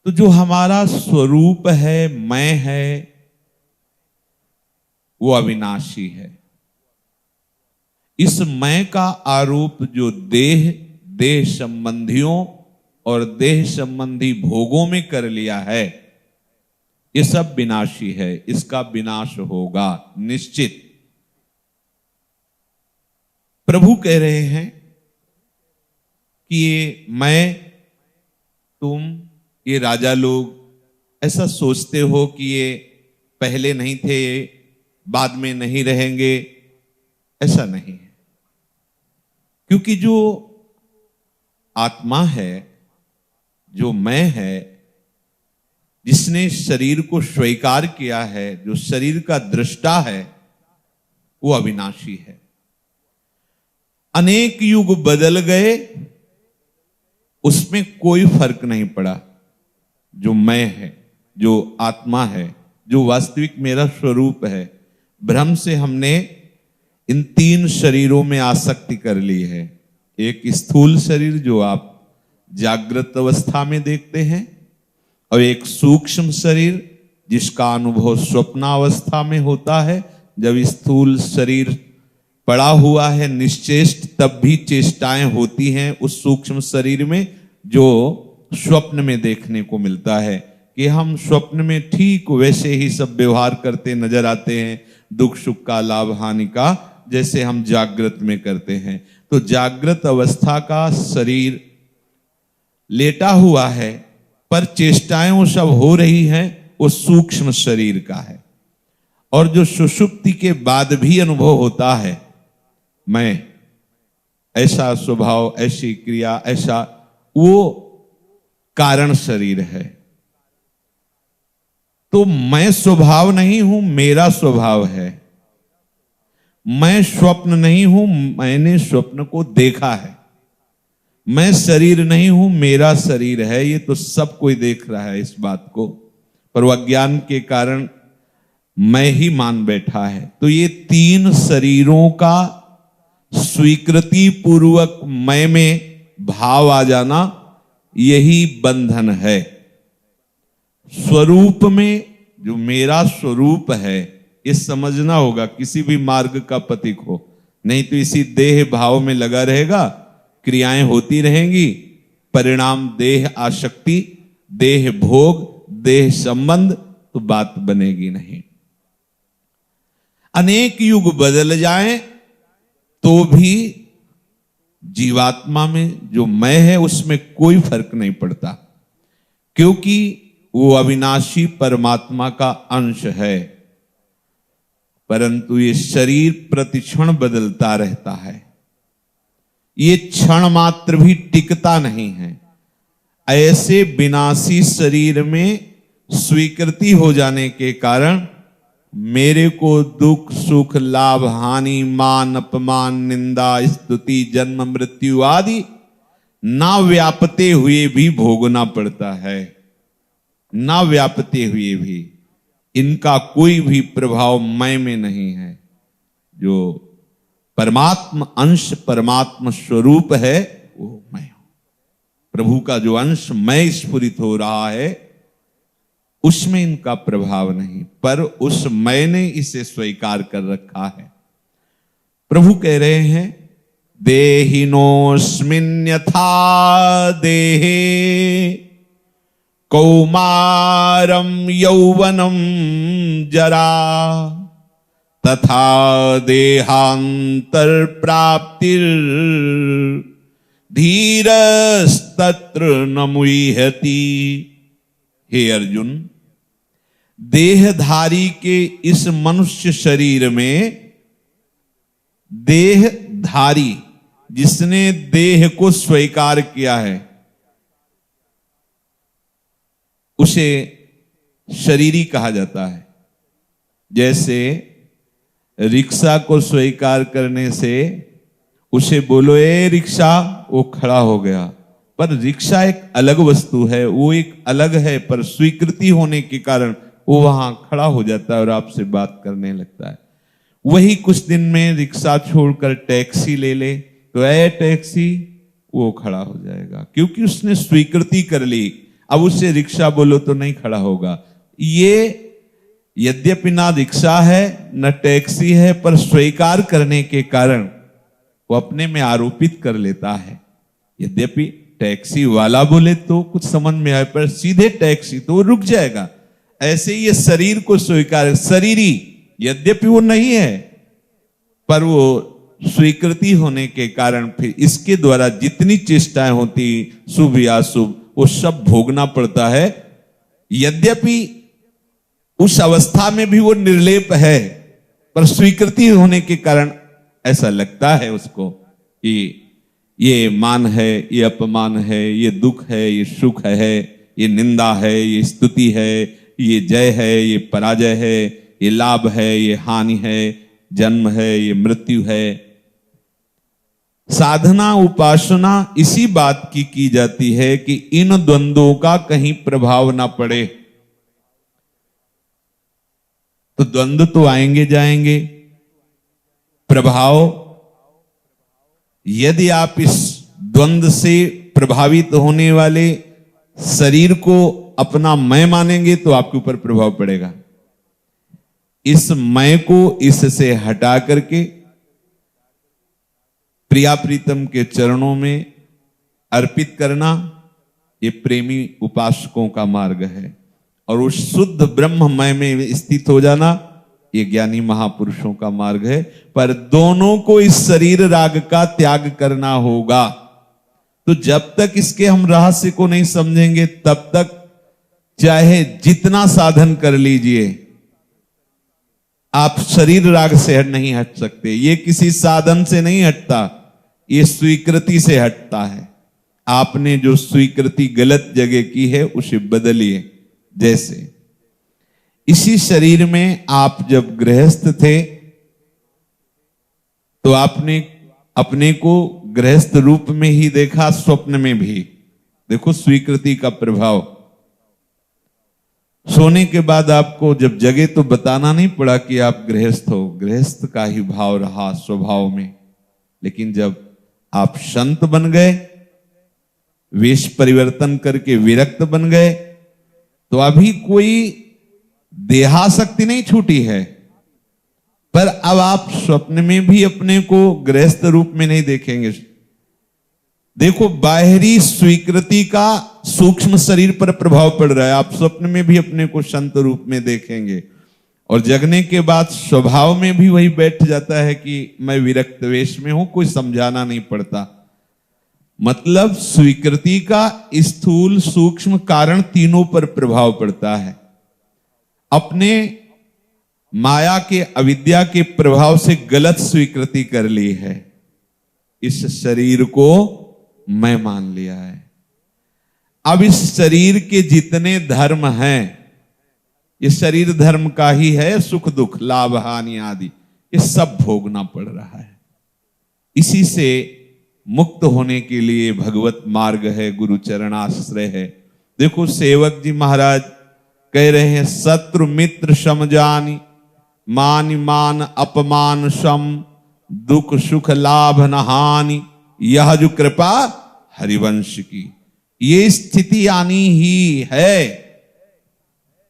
तो जो हमारा स्वरूप है, मैं है, वो अविनाशी है। इस मैं का आरोप जो देह संबंधियों और देह संबंधी भोगों में कर लिया है, ये सब विनाशी है। इसका विनाश होगा निश्चित। प्रभु कह रहे हैं कि ये मैं, तुम, ये राजा लोग ऐसा सोचते हो कि ये पहले नहीं थे, बाद में नहीं रहेंगे। ऐसा नहीं है, क्योंकि जो आत्मा है, जो मैं है, जिसने शरीर को स्वीकार किया है, जो शरीर का दृष्टा है, वो अविनाशी है। अनेक युग बदल गए, उसमें कोई फर्क नहीं पड़ा। जो मैं है, जो आत्मा है, जो वास्तविक मेरा स्वरूप है, भ्रम से हमने इन तीन शरीरों में आसक्ति कर ली है। एक स्थूल शरीर जो आप जागृत अवस्था में देखते हैं, और एक सूक्ष्म शरीर जिसका अनुभव स्वप्नावस्था में होता है। जब स्थूल शरीर पड़ा हुआ है निश्चेष्ट, तब भी चेष्टाएं होती हैं उस सूक्ष्म शरीर में, जो स्वप्न में देखने को मिलता है कि हम स्वप्न में ठीक वैसे ही सब व्यवहार करते नजर आते हैं, दुख सुख का, लाभ हानि का, जैसे हम जागृत में करते हैं। तो जागृत अवस्था का शरीर लेटा हुआ है, पर चेष्टाएं वो सब हो रही हैं, वो सूक्ष्म शरीर का है। और जो सुषुप्ति के बाद भी अनुभव होता है, मैं, ऐसा स्वभाव, ऐसी क्रिया, ऐसा, वो कारण शरीर है। तो मैं स्वभाव नहीं हूं, मेरा स्वभाव है। मैं स्वप्न नहीं हूं, मैंने स्वप्न को देखा है। मैं शरीर नहीं हूं, मेरा शरीर है। ये तो सब कोई देख रहा है इस बात को, पर वो अज्ञान के कारण मैं ही मान बैठा है। तो ये तीन शरीरों का स्वीकृति पूर्वक मैं में भाव आ जाना, यही बंधन है। स्वरूप में जो मेरा स्वरूप है, ये समझना होगा किसी भी मार्ग का पथिक हो। नहीं तो इसी देह भाव में लगा रहेगा, क्रियाएं होती रहेंगी, परिणाम देह आसक्ति, देह भोग, देह संबंध, तो बात बनेगी नहीं। अनेक युग बदल जाएं तो भी जीवात्मा में जो मैं है, उसमें कोई फर्क नहीं पड़ता, क्योंकि वो अविनाशी परमात्मा का अंश है। परंतु ये शरीर प्रतिक्षण बदलता रहता है, ये क्षण मात्र भी टिकता नहीं है। ऐसे विनाशी शरीर में स्वीकृति हो जाने के कारण मेरे को दुख सुख, लाभ हानि, मान अपमान, निंदा स्तुति, जन्म मृत्यु आदि ना व्यापते हुए भी भोगना पड़ता है। ना व्यापते हुए भी इनका कोई भी प्रभाव मैं में नहीं है। जो परमात्मा अंश, परमात्मा स्वरूप है, वो मैं हूं। प्रभु का जो अंश मैं स्फुरित हो रहा है, उसमें इनका प्रभाव नहीं, पर उस मैंने इसे स्वीकार कर रखा है। प्रभु कह रहे हैं, देहिनोस्मिन् यथा देहे कौमारम यौवनम जरा तथा देहांतर प्राप्तिर धीरस्तत्र न मुह्यति। हे अर्जुन, देहधारी के इस मनुष्य शरीर में, देहधारी जिसने देह को स्वीकार किया है, उसे शरीरी कहा जाता है। जैसे रिक्शा को स्वीकार करने से उसे बोलो ए रिक्शा, वो खड़ा हो गया। पर रिक्शा एक अलग वस्तु है, वो एक अलग है, पर स्वीकृति होने के कारण वो वहां खड़ा हो जाता है और आपसे बात करने लगता है। वही कुछ दिन में रिक्शा छोड़कर टैक्सी ले ले तो ए टैक्सी, वो खड़ा हो जाएगा, क्योंकि उसने स्वीकृति कर ली। अब उसे रिक्शा बोलो तो नहीं खड़ा होगा। ये यद्यपि ना रिक्शा है न टैक्सी है, पर स्वीकार करने के कारण वो अपने में आरोपित कर लेता है। यद्यपि टैक्सी वाला बोले तो कुछ समझ में आए, पर सीधे टैक्सी तो वो रुक जाएगा। ऐसे ही ये शरीर को स्वीकार, शरीरी यद्यपि वो नहीं है, पर वो स्वीकृति होने के कारण फिर इसके द्वारा जितनी चेष्टाएं होती शुभ या अशुभ वो सब भोगना पड़ता है। यद्यपि उस अवस्था में भी वो निर्लेप है, पर स्वीकृति होने के कारण ऐसा लगता है उसको कि ये मान है, ये अपमान है, ये दुख है, ये सुख है, ये निंदा है, ये स्तुति है, ये जय है, ये पराजय है, ये लाभ है, ये हानि है, जन्म है, ये मृत्यु है। साधना उपासना इसी बात की जाती है कि इन द्वंद्वों का कहीं प्रभाव ना पड़े। तो द्वंद्व तो आएंगे जाएंगे, प्रभाव यदि आप इस द्वंद्व से प्रभावित होने वाले शरीर को अपना मैं मानेंगे तो आपके ऊपर प्रभाव पड़ेगा। इस मैं को इससे हटा करके प्रिया प्रीतम के चरणों में अर्पित करना, ये प्रेमी उपासकों का मार्ग है। और उस शुद्ध ब्रह्ममय में स्थित हो जाना, ये ज्ञानी महापुरुषों का मार्ग है। पर दोनों को इस शरीर राग का त्याग करना होगा। तो जब तक इसके हम रहस्य को नहीं समझेंगे तब तक चाहे जितना साधन कर लीजिए, आप शरीर राग से नहीं हट सकते। ये किसी साधन से नहीं हटता, ये स्वीकृति से हटता है। आपने जो स्वीकृति गलत जगह की है उसे बदलिए। जैसे इसी शरीर में आप जब गृहस्थ थे तो आपने अपने को गृहस्थ रूप में ही देखा, स्वप्न में भी देखो स्वीकृति का प्रभाव। सोने के बाद आपको जब जगे तो बताना नहीं पड़ा कि आप गृहस्थ हो, गृहस्थ का ही भाव रहा स्वभाव में। लेकिन जब आप संत बन गए, वेश परिवर्तन करके विरक्त बन गए, तो अभी कोई देहासक्ति नहीं छूटी है, पर अब आप स्वप्न में भी अपने को गृहस्थ रूप में नहीं देखेंगे। देखो बाहरी स्वीकृति का सूक्ष्म शरीर पर प्रभाव पड़ रहा है। आप स्वप्न में भी अपने को संत रूप में देखेंगे और जगने के बाद स्वभाव में भी वही बैठ जाता है कि मैं विरक्त वेश में हूं, कोई समझाना नहीं पड़ता। मतलब स्वीकृति का स्थूल सूक्ष्म कारण तीनों पर प्रभाव पड़ता है। अपने माया के अविद्या के प्रभाव से गलत स्वीकृति कर ली है, इस शरीर को मैं मान लिया है। अब इस शरीर के जितने धर्म हैं, ये शरीर धर्म का ही है, सुख दुख लाभ हानि आदि ये सब भोगना पड़ रहा है। इसी से मुक्त होने के लिए भगवत मार्ग है, गुरु चरणाश्रय है। देखो सेवक जी महाराज कह रहे हैं, शत्रु मित्र समझानी, मान मान अपमान सम, दुख सुख लाभ न हानि, यह जो कृपा हरिवंश की। ये स्थिति आनी ही है।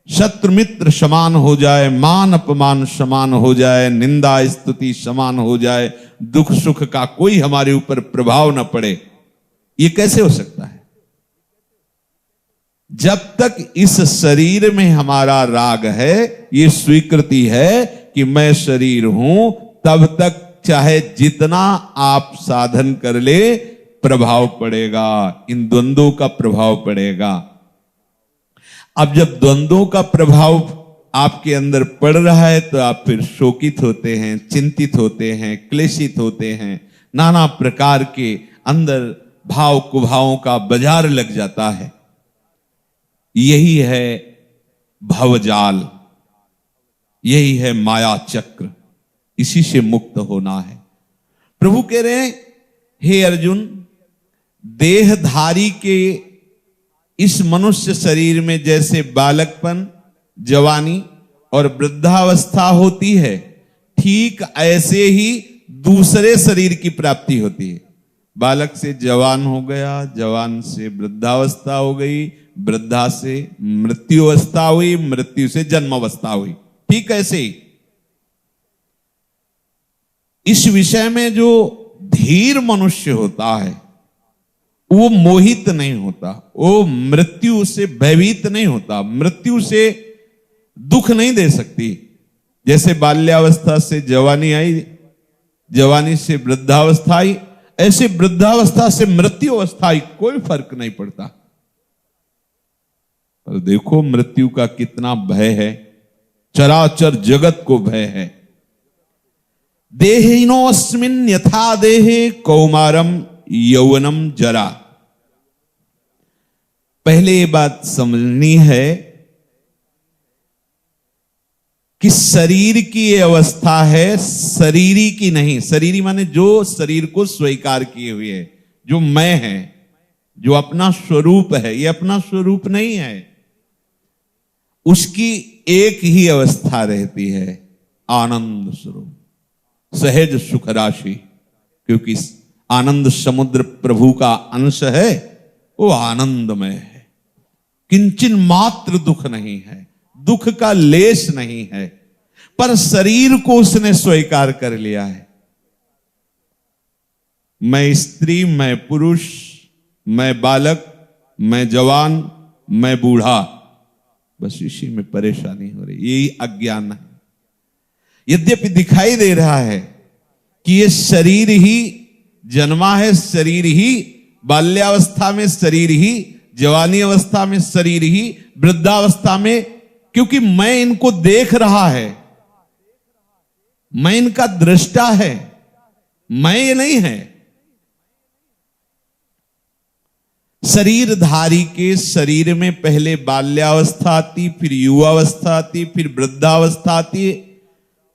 शत्रु मित्र समान हो जाए, मान अपमान समान हो जाए, निंदा स्तुति समान हो जाए, दुख सुख का कोई हमारे ऊपर प्रभाव न पड़े, ये कैसे हो सकता है? जब तक इस शरीर में हमारा राग है, ये स्वीकृति है कि मैं शरीर हूं, तब तक चाहे जितना आप साधन कर ले प्रभाव पड़ेगा, इन द्वंद्वों का प्रभाव पड़ेगा। अब जब द्वंद्वों का प्रभाव आपके अंदर पड़ रहा है तो आप फिर शोकित होते हैं, चिंतित होते हैं, क्लेशित होते हैं, नाना प्रकार के अंदर भाव कुभावों का बाजार लग जाता है। यही है भवजाल, यही है माया चक्र, इसी से मुक्त होना है। प्रभु कह रहे हैं, हे अर्जुन, देहधारी के इस मनुष्य शरीर में जैसे बालकपन, जवानी और वृद्धावस्था होती है, ठीक ऐसे ही दूसरे शरीर की प्राप्ति होती है। बालक से जवान हो गया, जवान से वृद्धावस्था हो गई, वृद्धा से मृत्यु अवस्था हुई, मृत्यु से जन्म अवस्था हुई। ठीक ऐसे ही इस विषय में जो धीर मनुष्य होता है वो मोहित नहीं होता, वो मृत्यु से भयभीत नहीं होता, मृत्यु से दुख नहीं दे सकती। जैसे बाल्यावस्था से जवानी आई, जवानी से वृद्धावस्था आई, ऐसे वृद्धावस्था से मृत्यु अवस्था आई, कोई फर्क नहीं पड़ता। पर देखो मृत्यु का कितना भय है, चराचर जगत को भय है। देहिनोऽस्मिन् यथा देहे कौमारम यौवनम जरा। पहले ये बात समझनी है कि शरीर की ये अवस्था है, शरीरी की नहीं। शरीरी माने जो शरीर को स्वीकार किए हुए है, जो मैं है, जो अपना स्वरूप है, ये अपना स्वरूप नहीं है। उसकी एक ही अवस्था रहती है, आनंद स्वरूप, सहज सुख राशि। क्योंकि आनंद समुद्र प्रभु का अंश है, वो आनंदमय है, किंचन मात्र दुख नहीं है, दुख का लेश नहीं है। पर शरीर को उसने स्वीकार कर लिया है। मैं स्त्री, मैं पुरुष, मैं बालक, मैं जवान, मैं बूढ़ा, बस इसी में परेशानी हो रही। यही अज्ञान है। यद्यपि दिखाई दे रहा है कि ये शरीर ही जन्मा है, शरीर ही बाल्यावस्था में, शरीर ही जवानी अवस्था में, शरीर ही वृद्धावस्था में, क्योंकि मैं इनको देख रहा है, मैं इनका दृष्टा है, मैं ये नहीं है। शरीरधारी के शरीर में पहले बाल्यावस्था आती, फिर युवावस्था आती, फिर वृद्धावस्था आती।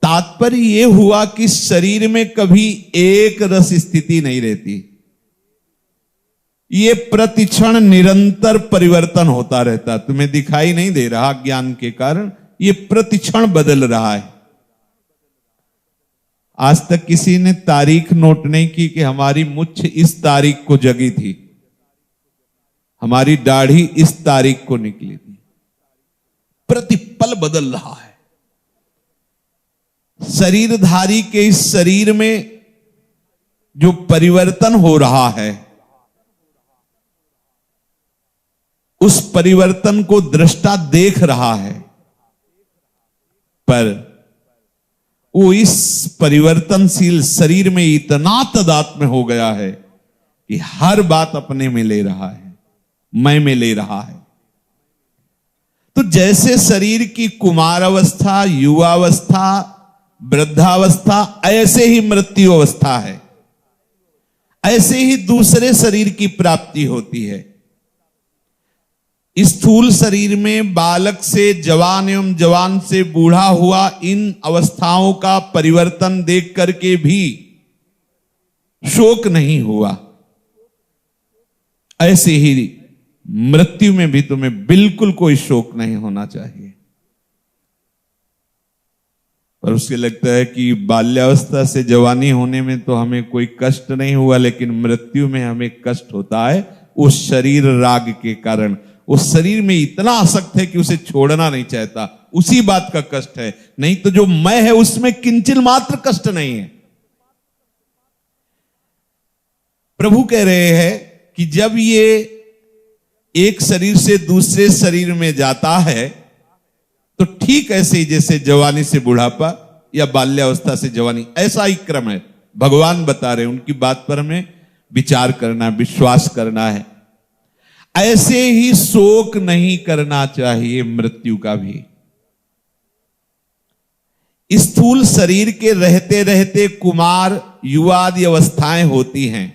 तात्पर्य यह हुआ कि शरीर में कभी एक रस स्थिति नहीं रहती, ये प्रतिक्षण निरंतर परिवर्तन होता रहता। तुम्हें दिखाई नहीं दे रहा ज्ञान के कारण, ये प्रतिक्षण बदल रहा है। आज तक किसी ने तारीख नोट नहीं की कि हमारी मुछ इस तारीख को जगी थी, हमारी दाढ़ी इस तारीख को निकली थी। प्रतिपल बदल रहा है। शरीरधारी के इस शरीर में जो परिवर्तन हो रहा है, उस परिवर्तन को दृष्टा देख रहा है, पर वो इस परिवर्तनशील शरीर में इतना तादात्म्य हो गया है कि हर बात अपने में ले रहा है, मैं में ले रहा है। तो जैसे शरीर की कुमार अवस्था, युवावस्था, वृद्धावस्था, ऐसे ही मृत्यु अवस्था है, ऐसे ही दूसरे शरीर की प्राप्ति होती है। स्थूल शरीर में बालक से जवान एवं जवान से बूढ़ा हुआ, इन अवस्थाओं का परिवर्तन देख करके भी शोक नहीं हुआ। ऐसे ही मृत्यु में भी तुम्हें बिल्कुल कोई शोक नहीं होना चाहिए। पर उसके लगता है कि बाल्यावस्था से जवानी होने में तो हमें कोई कष्ट नहीं हुआ, लेकिन मृत्यु में हमें कष्ट होता है उस शरीर राग के कारण। उस शरीर में इतना आसक्त है कि उसे छोड़ना नहीं चाहता, उसी बात का कष्ट है। नहीं तो जो मैं है उसमें किंचित मात्र कष्ट नहीं है। प्रभु कह रहे हैं कि जब ये एक शरीर से दूसरे शरीर में जाता है तो ठीक ऐसे ही जैसे जवानी से बुढ़ापा या बाल्यावस्था से जवानी, ऐसा ही क्रम है। भगवान बता रहे हैं, उनकी बात पर हमें विचार करना, विश्वास करना है। ऐसे ही शोक नहीं करना चाहिए मृत्यु का भी। स्थूल शरीर के रहते रहते कुमार युवादि अवस्थाएं होती हैं,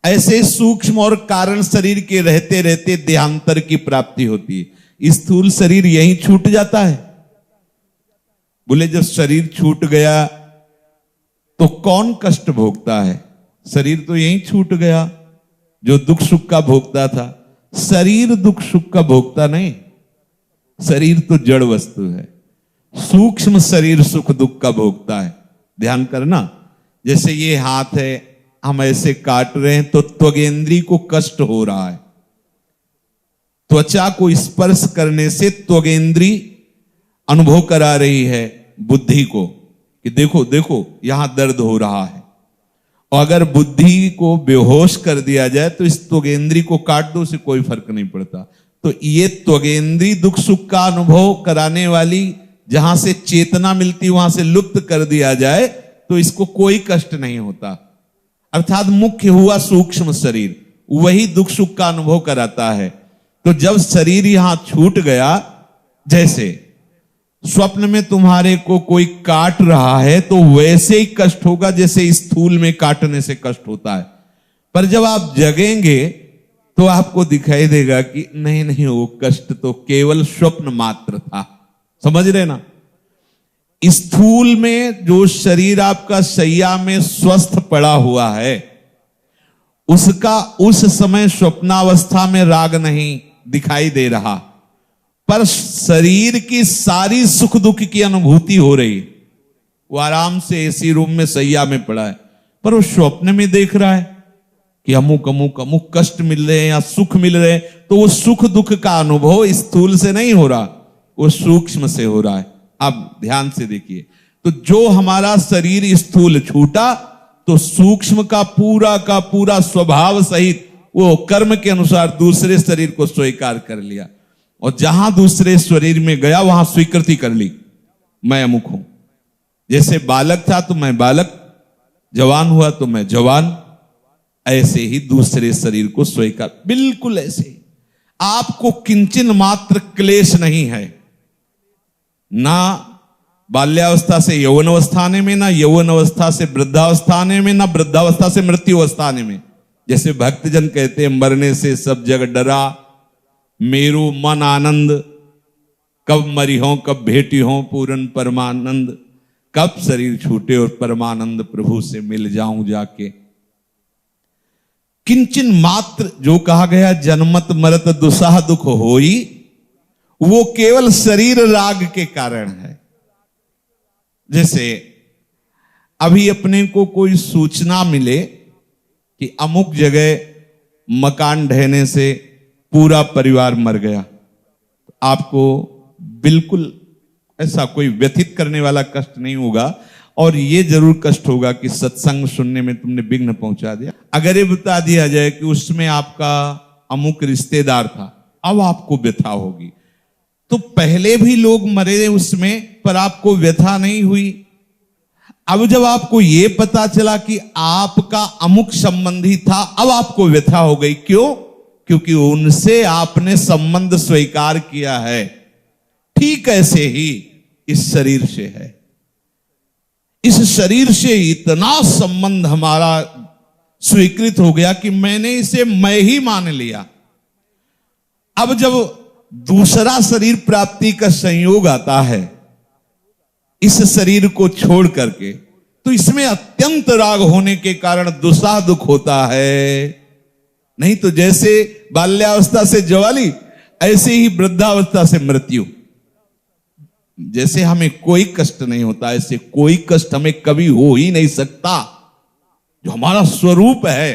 ऐसे सूक्ष्म और कारण शरीर के रहते रहते देहांतर की प्राप्ति होती है। स्थूल शरीर यहीं छूट जाता है। बोले जब शरीर छूट गया तो कौन कष्ट भोगता है? शरीर तो यहीं छूट गया, जो दुख सुख का भोगता था। शरीर दुख सुख का भोगता नहीं, शरीर तो जड़ वस्तु है। सूक्ष्म शरीर सुख दुख का भोगता है। ध्यान करना, जैसे ये हाथ है, हम ऐसे काट रहे हैं तो त्वगेंद्री को कष्ट हो रहा है, त्वचा को स्पर्श करने से त्वगेंद्री अनुभव करा रही है बुद्धि को कि देखो देखो यहां दर्द हो रहा है। और अगर बुद्धि को बेहोश कर दिया जाए तो इस त्वगेंद्री को काट दो, उसे कोई फर्क नहीं पड़ता। तो ये त्वगेंद्री दुख सुख का अनुभव कराने वाली जहां से चेतना मिलती वहां से लुप्त कर दिया जाए तो इसको कोई कष्ट नहीं होता। अर्थात मुख्य हुआ सूक्ष्म शरीर, वही दुख सुख का अनुभव कराता है। तो जब शरीर यहां छूट गया, जैसे स्वप्न में तुम्हारे को कोई काट रहा है तो वैसे ही कष्ट होगा जैसे स्थूल में काटने से कष्ट होता है। पर जब आप जगेंगे तो आपको दिखाई देगा कि नहीं नहीं, वो कष्ट तो केवल स्वप्न मात्र था। समझ रहे ना? स्थूल में जो शरीर आपका शैया में स्वस्थ पड़ा हुआ है, उसका उस समय स्वप्नावस्था में राग नहीं दिखाई दे रहा, पर शरीर की सारी सुख दुख की अनुभूति हो रही। वो आराम से एसी रूम में शैया में पड़ा है, पर वो स्वप्न में देख रहा है कि अमुक अमुक अमुक कष्ट मिल रहे हैं या सुख मिल रहे हैं। तो वो सुख दुख का अनुभव स्थूल से नहीं हो रहा, वो सूक्ष्म से हो रहा है। आप ध्यान से देखिए, तो जो हमारा शरीर स्थूल छूटा तो सूक्ष्म का पूरा स्वभाव सहित वो कर्म के अनुसार दूसरे शरीर को स्वीकार कर लिया। और जहां दूसरे शरीर में गया वहां स्वीकृति कर ली, मैं अमुक हूं। जैसे बालक था तो मैं बालक, जवान हुआ तो मैं जवान, ऐसे ही दूसरे शरीर को स्वीकार, बिल्कुल ऐसे ही। आपको किंचन मात्र क्लेश नहीं है, ना बाल्यावस्था से यौवन अवस्था आने में, ना यौवन अवस्था से वृद्धावस्था आने में, ना वृद्धावस्था से मृत्यु अवस्था आने में। जैसे भक्तजन कहते हैं, मरने से सब जग डरा, मेरू मन आनंद, कब मरी हो कब भेटी हो पूरन परमानंद, कब शरीर छूटे और परमानंद प्रभु से मिल जाऊं जाके। किंचन मात्र जो कहा गया जन्मत मरत दुसाह दुख होई, वो केवल शरीर राग के कारण है। जैसे अभी अपने को कोई सूचना मिले कि अमुक जगह मकान ढहने से पूरा परिवार मर गया, आपको बिल्कुल ऐसा कोई व्यथित करने वाला कष्ट नहीं होगा, और ये जरूर कष्ट होगा कि सत्संग सुनने में तुमने विघ्न पहुंचा दिया। अगर ये बता दिया जाए कि उसमें आपका अमुक रिश्तेदार था, अब आपको व्यथा होगी। तो पहले भी लोग मरे उसमें, पर आपको व्यथा नहीं हुई। अब जब आपको यह पता चला कि आपका अमुक संबंधी था, अब आपको व्यथा हो गई। क्यों? क्योंकि उनसे आपने संबंध स्वीकार किया है। ठीक ऐसे ही इस शरीर से है। इस शरीर से इतना संबंध हमारा स्वीकृत हो गया कि मैंने इसे मैं ही मान लिया। अब जब दूसरा शरीर प्राप्ति का संयोग आता है इस शरीर को छोड़ करके, तो इसमें अत्यंत राग होने के कारण दुसाह दुख होता है। नहीं तो जैसे बाल्यावस्था से जवानी, ऐसे ही वृद्धावस्था से मृत्यु। जैसे हमें कोई कष्ट नहीं होता, ऐसे कोई कष्ट हमें कभी हो ही नहीं सकता, जो हमारा स्वरूप है।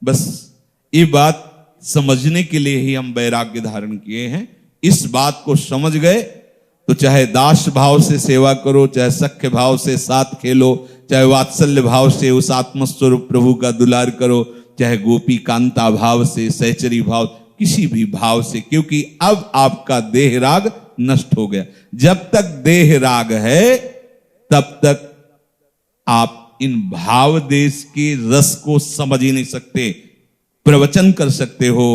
बस ये बात समझने के लिए ही हम वैराग्य धारण किए हैं। इस बात को समझ गए तो चाहे दास भाव से सेवा करो, चाहे सख्य भाव से साथ खेलो, चाहे वात्सल्य भाव से उस आत्मस्वरूप प्रभु का दुलार करो, चाहे गोपी कांता भाव से, सहचरी भाव, किसी भी भाव से, क्योंकि अब आपका देह राग नष्ट हो गया। जब तक देह राग है तब तक आप इन भाव देश के रस को समझ ही नहीं सकते। प्रवचन कर सकते हो,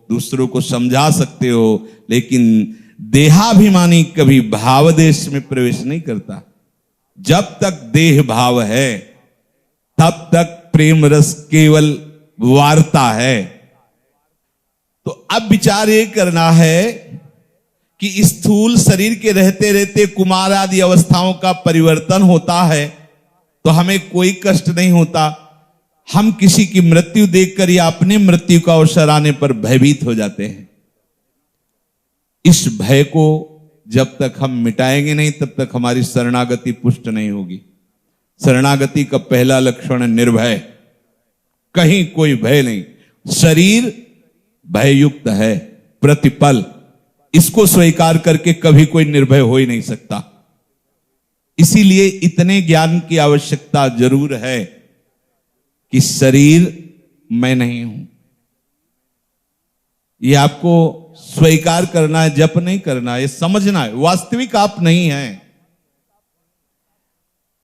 दूसरों को समझा सकते हो, लेकिन देहाभिमानी कभी भाव देश में प्रवेश नहीं करता। जब तक देह भाव है तब तक प्रेम रस केवल वार्ता है। तो अब विचार ये करना है कि स्थूल शरीर के रहते रहते कुमार आदि अवस्थाओं का परिवर्तन होता है तो हमें कोई कष्ट नहीं होता। हम किसी की मृत्यु देखकर या अपने मृत्यु का अवसर आने पर भयभीत हो जाते हैं। इस भय को जब तक हम मिटाएंगे नहीं तब तक हमारी शरणागति पुष्ट नहीं होगी। शरणागति का पहला लक्षण निर्भय, कहीं कोई भय नहीं। शरीर भययुक्त है, प्रतिपल, इसको स्वीकार करके कभी कोई निर्भय हो ही नहीं सकता। इसीलिए इतने ज्ञान की आवश्यकता जरूर है कि शरीर मैं नहीं हूं। यह आपको स्वीकार करना है, जप नहीं करना है, यह समझना है वास्तविक आप नहीं हैं।